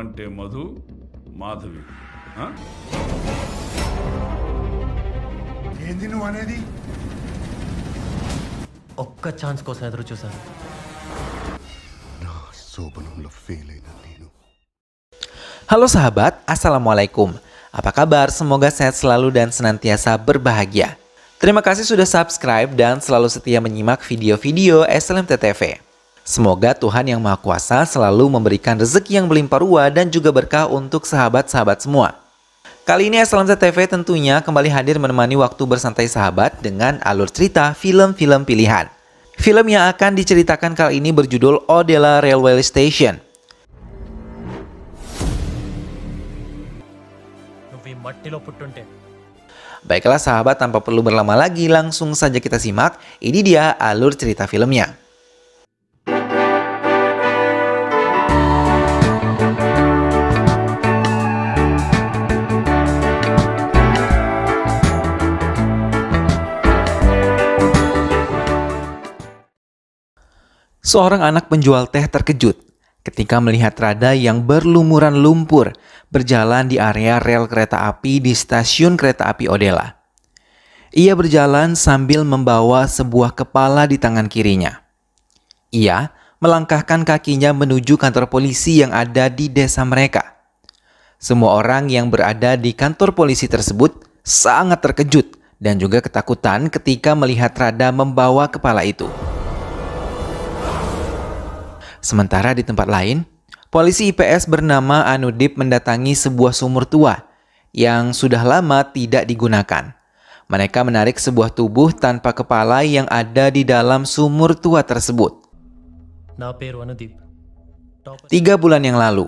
అంటే మధు మాధవి ఏంది నువ్వు అనేది? ఒక్క ఛాన్స్ కోసం ఎదురు చూశాను. నా శోభనంలో ఫెయిల్ అయిన నేను. Halo sahabat, Assalamualaikum. Apa kabar? Semoga sehat selalu dan senantiasa berbahagia. Terima kasih sudah subscribe dan selalu setia menyimak video-video SLMT TV. Semoga Tuhan Yang Maha Kuasa selalu memberikan rezeki yang berlimpah ruah dan juga berkah untuk sahabat-sahabat semua. Kali ini SLMT TV tentunya kembali hadir menemani waktu bersantai sahabat dengan alur cerita film-film pilihan. Film yang akan diceritakan kali ini berjudul Odella Railway Station. Baiklah sahabat, tanpa perlu berlama lagi, langsung saja kita simak. Ini dia alur cerita filmnya. Seorang anak penjual teh terkejut ketika melihat Rada yang berlumuran lumpur berjalan di area rel kereta api di stasiun kereta api Odella. Ia berjalan sambil membawa sebuah kepala di tangan kirinya. Ia melangkahkan kakinya menuju kantor polisi yang ada di desa mereka. Semua orang yang berada di kantor polisi tersebut sangat terkejut dan juga ketakutan ketika melihat Rada membawa kepala itu. Sementara di tempat lain, polisi IPS bernama Anudip mendatangi sebuah sumur tua yang sudah lama tidak digunakan. Mereka menarik sebuah tubuh tanpa kepala yang ada di dalam sumur tua tersebut. 3 bulan yang lalu,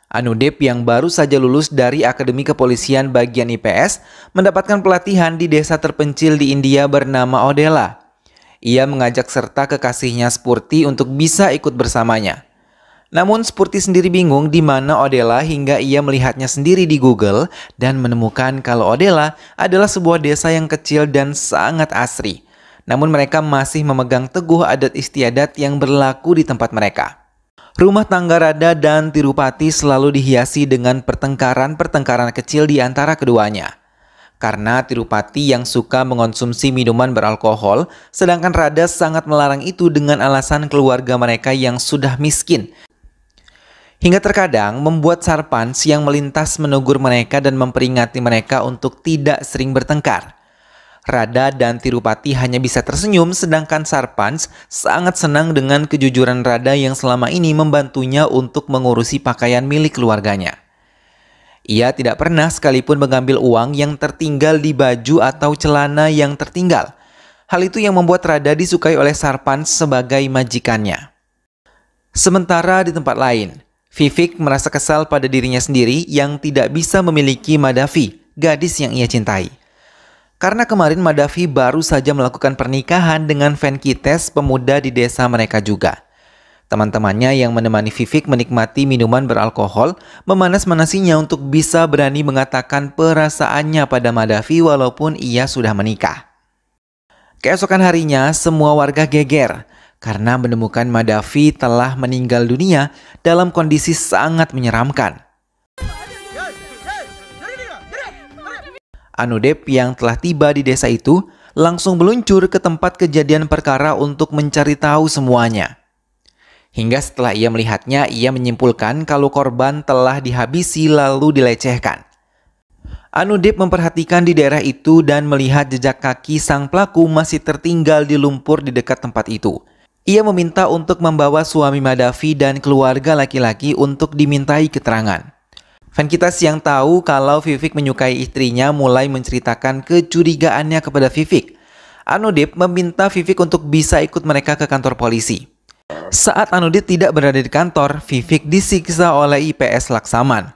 Anudip yang baru saja lulus dari Akademi Kepolisian Bagian IPS mendapatkan pelatihan di desa terpencil di India bernama Odella. Ia mengajak serta kekasihnya Spurti untuk bisa ikut bersamanya. Namun Spurti sendiri bingung di mana Odella hingga ia melihatnya sendiri di Google dan menemukan kalau Odella adalah sebuah desa yang kecil dan sangat asri. Namun mereka masih memegang teguh adat istiadat yang berlaku di tempat mereka. Rumah tangga Rada dan Tirupati selalu dihiasi dengan pertengkaran-pertengkaran kecil di antara keduanya. Karena Tirupati yang suka mengonsumsi minuman beralkohol, sedangkan Rada sangat melarang itu dengan alasan keluarga mereka yang sudah miskin. Hingga terkadang membuat Sarpans yang melintas menegur mereka dan memperingati mereka untuk tidak sering bertengkar. Rada dan Tirupati hanya bisa tersenyum, sedangkan Sarpans sangat senang dengan kejujuran Rada yang selama ini membantunya untuk mengurusi pakaian milik keluarganya. Ia tidak pernah sekalipun mengambil uang yang tertinggal di baju atau celana yang tertinggal. Hal itu yang membuat Rada disukai oleh Sarpans sebagai majikannya. Sementara di tempat lain, Vivek merasa kesal pada dirinya sendiri yang tidak bisa memiliki Madhavi, gadis yang ia cintai. Karena kemarin Madhavi baru saja melakukan pernikahan dengan Venkites, pemuda di desa mereka juga. Teman-temannya yang menemani Vivek menikmati minuman beralkohol memanas-manasinya untuk bisa berani mengatakan perasaannya pada Madhavi walaupun ia sudah menikah. Keesokan harinya, semua warga geger karena menemukan Madhavi telah meninggal dunia dalam kondisi sangat menyeramkan. Anudip yang telah tiba di desa itu langsung meluncur ke tempat kejadian perkara untuk mencari tahu semuanya. Hingga setelah ia melihatnya, ia menyimpulkan kalau korban telah dihabisi lalu dilecehkan. Anudip memperhatikan di daerah itu dan melihat jejak kaki sang pelaku masih tertinggal di lumpur di dekat tempat itu. Ia meminta untuk membawa suami Madhavi dan keluarga laki-laki untuk dimintai keterangan. Venkites yang tahu kalau Vivek menyukai istrinya mulai menceritakan kecurigaannya kepada Vivek. Anudip meminta Vivek untuk bisa ikut mereka ke kantor polisi. Saat Anudip tidak berada di kantor, Vivek disiksa oleh IPS Laksaman.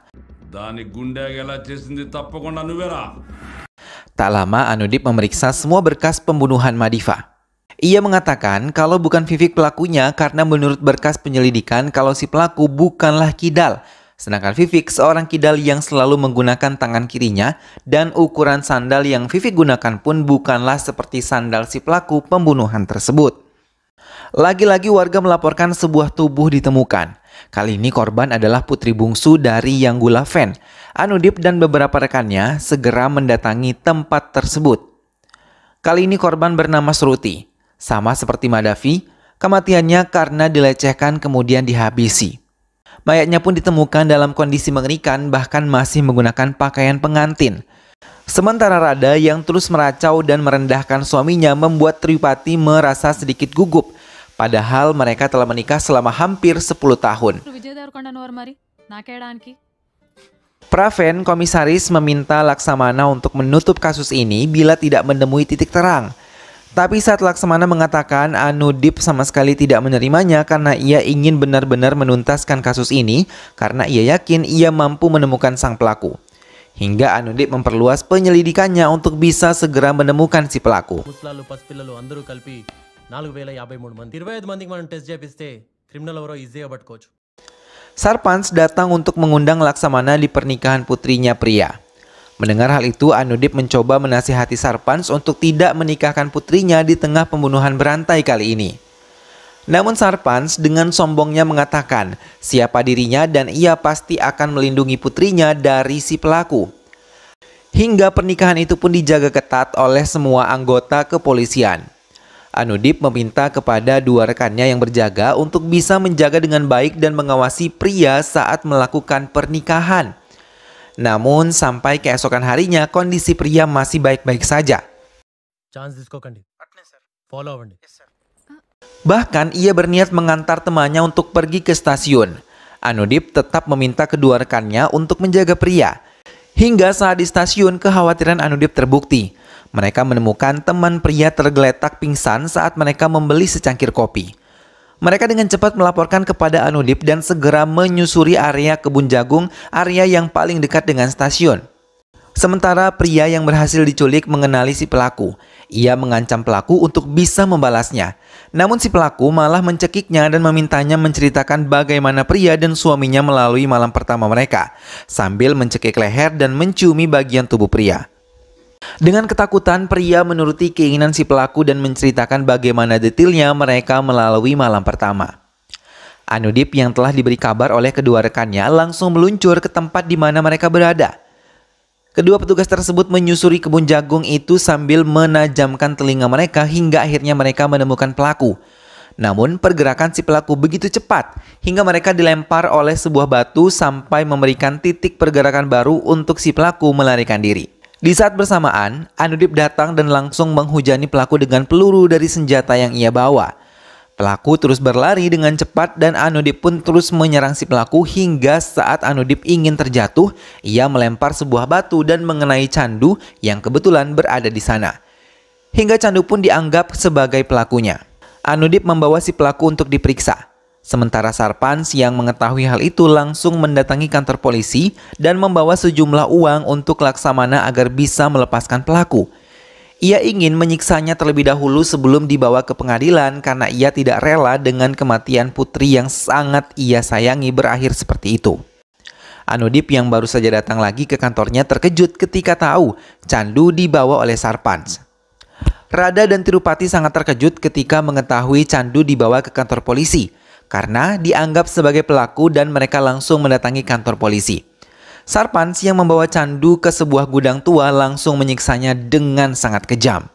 Tak lama Anudip memeriksa semua berkas pembunuhan Madiva. Ia mengatakan kalau bukan Vivek pelakunya karena menurut berkas penyelidikan kalau si pelaku bukanlah kidal. Sedangkan Vivek seorang kidal yang selalu menggunakan tangan kirinya dan ukuran sandal yang Vivek gunakan pun bukanlah seperti sandal si pelaku pembunuhan tersebut. Lagi-lagi warga melaporkan sebuah tubuh ditemukan Kali ini korban adalah putri bungsu dari Yang Gulaven. Anudip dan beberapa rekannya segera mendatangi tempat tersebut. Kali ini korban bernama Sruti. Sama seperti Madavi, kematiannya karena dilecehkan kemudian dihabisi. Mayatnya pun ditemukan dalam kondisi mengerikan, bahkan masih menggunakan pakaian pengantin. Sementara Rada yang terus meracau dan merendahkan suaminya membuat Tripati merasa sedikit gugup. Padahal mereka telah menikah selama hampir 10 tahun. Praven, komisaris, meminta Laksamana untuk menutup kasus ini bila tidak menemui titik terang. Tapi saat Laksamana mengatakan Anudip sama sekali tidak menerimanya karena ia ingin benar-benar menuntaskan kasus ini karena ia yakin ia mampu menemukan sang pelaku. Hingga Anudip memperluas penyelidikannya untuk bisa segera menemukan si pelaku. Sarpans datang untuk mengundang Laksamana di pernikahan putrinya Priya. Mendengar hal itu, Anudip mencoba menasihati Sarpans untuk tidak menikahkan putrinya di tengah pembunuhan berantai kali ini. Namun Sarpans dengan sombongnya mengatakan siapa dirinya dan ia pasti akan melindungi putrinya dari si pelaku. Hingga pernikahan itu pun dijaga ketat oleh semua anggota kepolisian. Anudip meminta kepada dua rekannya yang berjaga untuk bisa menjaga dengan baik dan mengawasi Priya saat melakukan pernikahan. Namun sampai keesokan harinya kondisi Priya masih baik-baik saja. Bahkan ia berniat mengantar temannya untuk pergi ke stasiun. Anudip tetap meminta kedua rekannya untuk menjaga Priya. Hingga saat di stasiun kekhawatiran Anudip terbukti. Mereka menemukan teman Priya tergeletak pingsan saat mereka membeli secangkir kopi. Mereka dengan cepat melaporkan kepada Anudip dan segera menyusuri area kebun jagung, area yang paling dekat dengan stasiun. Sementara Priya yang berhasil diculik mengenali si pelaku. Ia mengancam pelaku untuk bisa membalasnya. Namun si pelaku malah mencekiknya dan memintanya menceritakan bagaimana Priya dan suaminya melalui malam pertama mereka, sambil mencekik leher dan menciumi bagian tubuh Priya. Dengan ketakutan, Priya menuruti keinginan si pelaku dan menceritakan bagaimana detailnya mereka melalui malam pertama. Anudip yang telah diberi kabar oleh kedua rekannya langsung meluncur ke tempat di mana mereka berada. Kedua petugas tersebut menyusuri kebun jagung itu sambil menajamkan telinga mereka hingga akhirnya mereka menemukan pelaku. Namun pergerakan si pelaku begitu cepat hingga mereka dilempar oleh sebuah batu sampai memberikan titik pergerakan baru untuk si pelaku melarikan diri. Di saat bersamaan, Anudip datang dan langsung menghujani pelaku dengan peluru dari senjata yang ia bawa. Pelaku terus berlari dengan cepat dan Anudip pun terus menyerang si pelaku hingga saat Anudip ingin terjatuh, ia melempar sebuah batu dan mengenai Candu yang kebetulan berada di sana. Hingga Candu pun dianggap sebagai pelakunya. Anudip membawa si pelaku untuk diperiksa. Sementara Sarpans yang mengetahui hal itu langsung mendatangi kantor polisi dan membawa sejumlah uang untuk Laksamana agar bisa melepaskan pelaku. Ia ingin menyiksanya terlebih dahulu sebelum dibawa ke pengadilan karena ia tidak rela dengan kematian putri yang sangat ia sayangi berakhir seperti itu. Anudip yang baru saja datang lagi ke kantornya terkejut ketika tahu Candu dibawa oleh Sarpans. Rada dan Tirupati sangat terkejut ketika mengetahui Candu dibawa ke kantor polisi karena dianggap sebagai pelaku dan mereka langsung mendatangi kantor polisi. Sarpans yang membawa Candu ke sebuah gudang tua langsung menyiksanya dengan sangat kejam.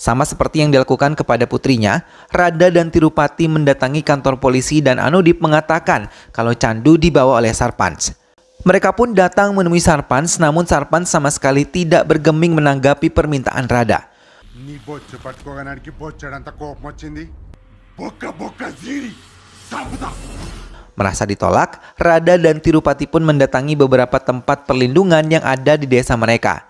Sama seperti yang dilakukan kepada putrinya, Rada dan Tirupati mendatangi kantor polisi dan Anudip mengatakan kalau Candu dibawa oleh Sarpans. Mereka pun datang menemui Sarpans, namun Sarpans sama sekali tidak bergeming menanggapi permintaan Rada. Merasa ditolak, Rada dan Tirupati pun mendatangi beberapa tempat perlindungan yang ada di desa mereka.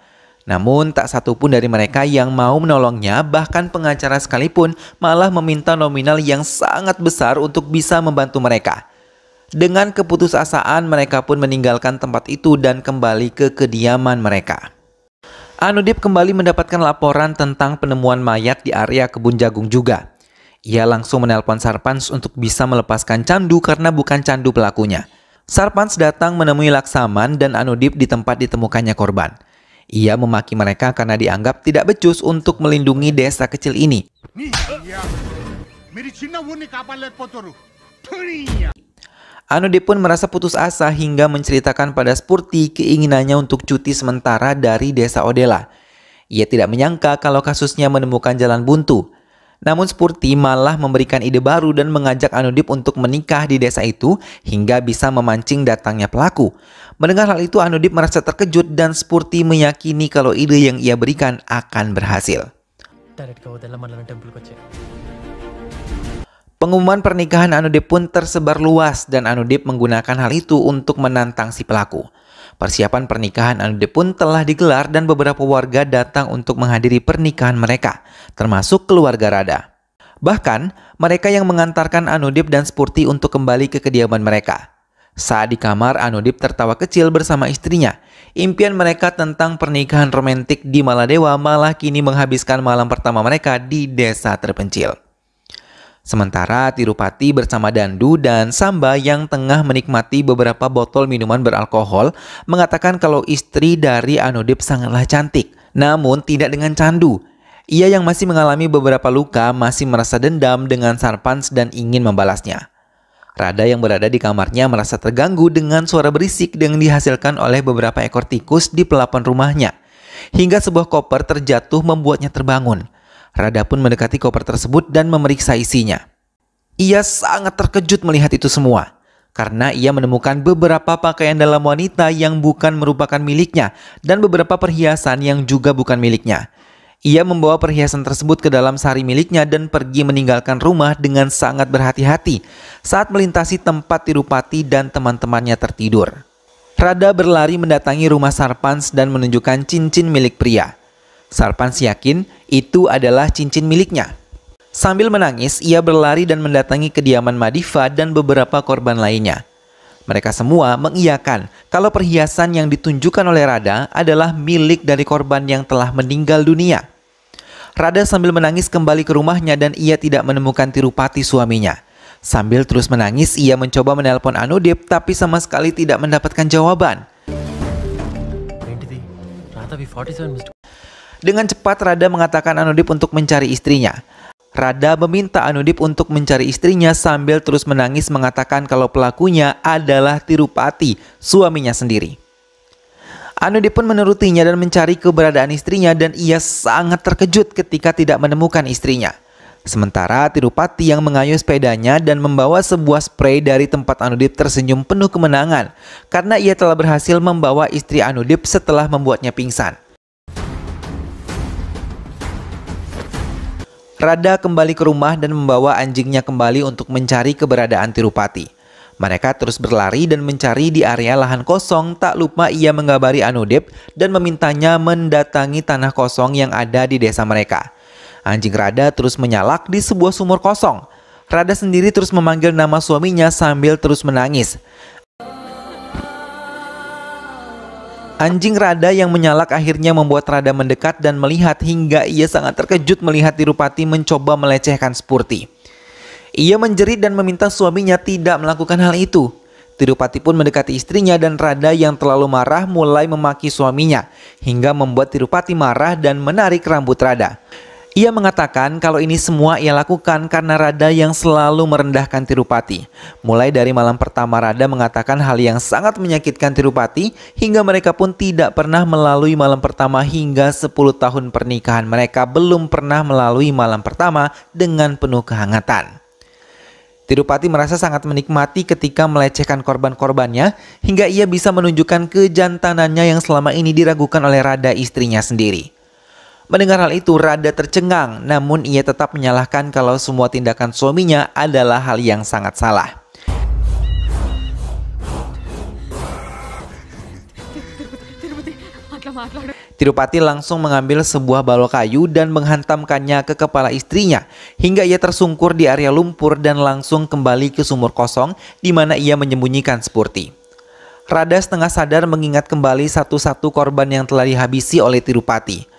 Namun tak satu pun dari mereka yang mau menolongnya, bahkan pengacara sekalipun malah meminta nominal yang sangat besar untuk bisa membantu mereka. Dengan keputusasaan mereka pun meninggalkan tempat itu dan kembali ke kediaman mereka. Anudip kembali mendapatkan laporan tentang penemuan mayat di area kebun jagung juga. Ia langsung menelpon Sarpans untuk bisa melepaskan Candu karena bukan Candu pelakunya. Sarpans datang menemui Laksaman dan Anudip di tempat ditemukannya korban. Ia memaki mereka karena dianggap tidak becus untuk melindungi desa kecil ini. Anudip pun merasa putus asa hingga menceritakan pada Spurti keinginannya untuk cuti sementara dari desa Odela. Ia tidak menyangka kalau kasusnya menemukan jalan buntu. Namun Spurti malah memberikan ide baru dan mengajak Anudip untuk menikah di desa itu hingga bisa memancing datangnya pelaku. Mendengar hal itu, Anudip merasa terkejut dan Spurti meyakini kalau ide yang ia berikan akan berhasil. డైరెక్ట్గా వదిలేలా మళ్ళీ టెంపుల్కి వచ్చాయి. Pengumuman pernikahan Anudip pun tersebar luas dan Anudip menggunakan hal itu untuk menantang si pelaku. Persiapan pernikahan Anudip pun telah digelar dan beberapa warga datang untuk menghadiri pernikahan mereka, termasuk keluarga Rada. Bahkan, mereka yang mengantarkan Anudip dan Spurti untuk kembali ke kediaman mereka. Saat di kamar, Anudip tertawa kecil bersama istrinya. Impian mereka tentang pernikahan romantik di Maladewa malah kini menghabiskan malam pertama mereka di desa terpencil. Sementara Tirupati bersama Dandu dan Samba yang tengah menikmati beberapa botol minuman beralkohol mengatakan kalau istri dari Anudip sangatlah cantik, namun tidak dengan candu. Ia yang masih mengalami beberapa luka masih merasa dendam dengan Sarpans dan ingin membalasnya. Rada yang berada di kamarnya merasa terganggu dengan suara berisik yang dihasilkan oleh beberapa ekor tikus di pelapan rumahnya. Hingga sebuah koper terjatuh membuatnya terbangun. Rada pun mendekati koper tersebut dan memeriksa isinya. Ia sangat terkejut melihat itu semua, karena ia menemukan beberapa pakaian dalam wanita yang bukan merupakan miliknya dan beberapa perhiasan yang juga bukan miliknya. Ia membawa perhiasan tersebut ke dalam sari miliknya dan pergi meninggalkan rumah dengan sangat berhati-hati saat melintasi tempat Tirupati dan teman-temannya tertidur. Rada berlari mendatangi rumah Sarpans dan menunjukkan cincin milik pria. Sarpans yakin itu adalah cincin miliknya. Sambil menangis, ia berlari dan mendatangi kediaman Madiva dan beberapa korban lainnya. Mereka semua mengiyakan kalau perhiasan yang ditunjukkan oleh Rada adalah milik dari korban yang telah meninggal dunia. Rada sambil menangis kembali ke rumahnya dan ia tidak menemukan Tirupati suaminya. Sambil terus menangis, ia mencoba menelpon Anudip tapi sama sekali tidak mendapatkan jawaban. ఏంటిది రాధవి 47 missed. Dengan cepat Rada mengatakan Anudip untuk mencari istrinya. Rada meminta Anudip untuk mencari istrinya sambil terus menangis mengatakan kalau pelakunya adalah Tirupati, suaminya sendiri. Anudip pun menurutinya dan mencari keberadaan istrinya dan ia sangat terkejut ketika tidak menemukan istrinya. Sementara Tirupati yang mengayuh sepedanya dan membawa sebuah spray dari tempat Anudip tersenyum penuh kemenangan karena ia telah berhasil membawa istri Anudip setelah membuatnya pingsan. Rada kembali ke rumah dan membawa anjingnya kembali untuk mencari keberadaan Tirupati. Mereka terus berlari dan mencari di area lahan kosong, tak lupa ia mengabari Anudip dan memintanya mendatangi tanah kosong yang ada di desa mereka. Anjing Rada terus menyalak di sebuah sumur kosong. Rada sendiri terus memanggil nama suaminya sambil terus menangis. Anjing Rada yang menyalak akhirnya membuat Rada mendekat dan melihat hingga ia sangat terkejut melihat Tirupati mencoba melecehkan Spurti. Ia menjerit dan meminta suaminya tidak melakukan hal itu. Tirupati pun mendekati istrinya dan Rada yang terlalu marah mulai memaki suaminya hingga membuat Tirupati marah dan menarik rambut Rada. Ia mengatakan kalau ini semua ia lakukan karena Rada yang selalu merendahkan Tirupati. Mulai dari malam pertama Rada mengatakan hal yang sangat menyakitkan Tirupati hingga mereka pun tidak pernah melalui malam pertama hingga 10 tahun pernikahan mereka belum pernah melalui malam pertama dengan penuh kehangatan. Tirupati merasa sangat menikmati ketika melecehkan korban-korbannya hingga ia bisa menunjukkan kejantanannya yang selama ini diragukan oleh Rada istrinya sendiri. Mendengar hal itu, Rada tercengang, namun ia tetap menyalahkan kalau semua tindakan suaminya adalah hal yang sangat salah. Tirupati langsung mengambil sebuah balok kayu dan menghantamkannya ke kepala istrinya hingga ia tersungkur di area lumpur dan langsung kembali ke sumur kosong di mana ia menyembunyikan Spurti. Rada setengah sadar mengingat kembali satu-satu korban yang telah dihabisi oleh Tirupati.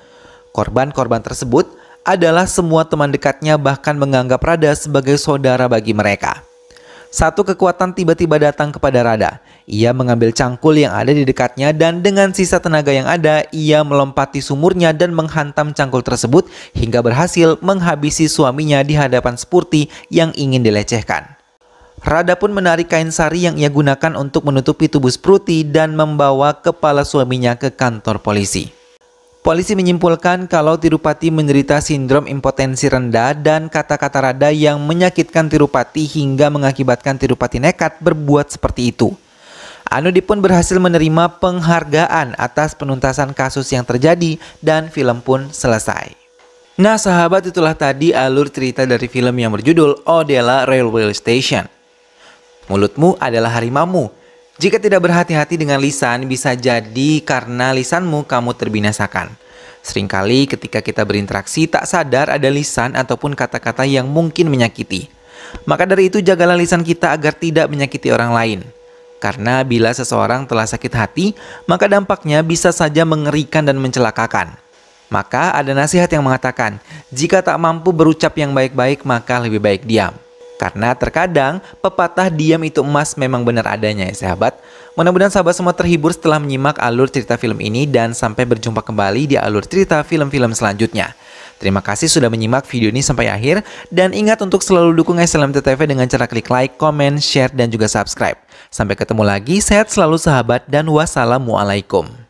Korban-korban tersebut adalah semua teman dekatnya bahkan menganggap Rada sebagai saudara bagi mereka. Satu kekuatan tiba-tiba datang kepada Rada. Ia mengambil cangkul yang ada di dekatnya dan dengan sisa tenaga yang ada, ia melompati sumurnya dan menghantam cangkul tersebut hingga berhasil menghabisi suaminya di hadapan Spurti yang ingin dilecehkan. Rada pun menarik kain sari yang ia gunakan untuk menutupi tubuh Spruti dan membawa kepala suaminya ke kantor polisi. Polisi menyimpulkan kalau Tirupati menderita sindrom impotensi rendah dan kata-kata Rada yang menyakitkan Tirupati hingga mengakibatkan Tirupati nekat berbuat seperti itu. Anudip pun berhasil menerima penghargaan atas penuntasan kasus yang terjadi dan film pun selesai. Nah sahabat, itulah tadi alur cerita dari film yang berjudul Odella Railway Station. Mulutmu adalah harimaumu. Jika tidak berhati-hati dengan lisan, bisa jadi karena lisanmu kamu terbinasakan. Seringkali ketika kita berinteraksi tak sadar ada lisan ataupun kata-kata yang mungkin menyakiti. Maka dari itu jagalah lisan kita agar tidak menyakiti orang lain. Karena bila seseorang telah sakit hati, maka dampaknya bisa saja mengerikan dan mencelakakan. Maka ada nasihat yang mengatakan, jika tak mampu berucap yang baik-baik maka lebih baik diam. Karena terkadang pepatah diam itu emas memang benar adanya ya sahabat. Mudah-mudahan sahabat semua terhibur setelah menyimak alur cerita film ini dan sampai berjumpa kembali di alur cerita film-film selanjutnya. Terima kasih sudah menyimak video ini sampai akhir dan ingat untuk selalu dukung SLMT TV dengan cara klik like, comment, share dan juga subscribe. Sampai ketemu lagi, sehat selalu sahabat dan wassalamualaikum.